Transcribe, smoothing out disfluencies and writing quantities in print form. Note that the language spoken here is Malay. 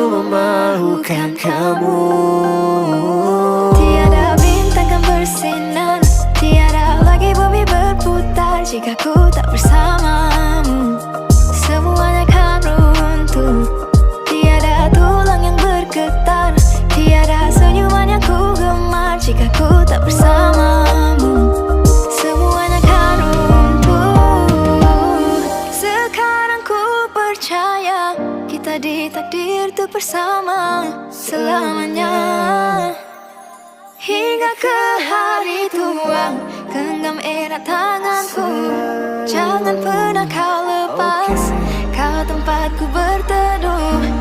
memahukan kamu. Tiada bintang kan bersinar, tiada lagi bumi berputar jika ku tak bersamamu. Semuanya kan runtuh, tiada tulang yang bergetar, tiada senyuman yang ku gemar jika ku tak bersamamu. Semuanya kan runtuh. Sekarang ku percaya kita ditakdir untuk bersama selamanya. Hingga ke hari tua, genggam erat tanganku. Jangan pernah kau lepas, kau tempatku berteduh.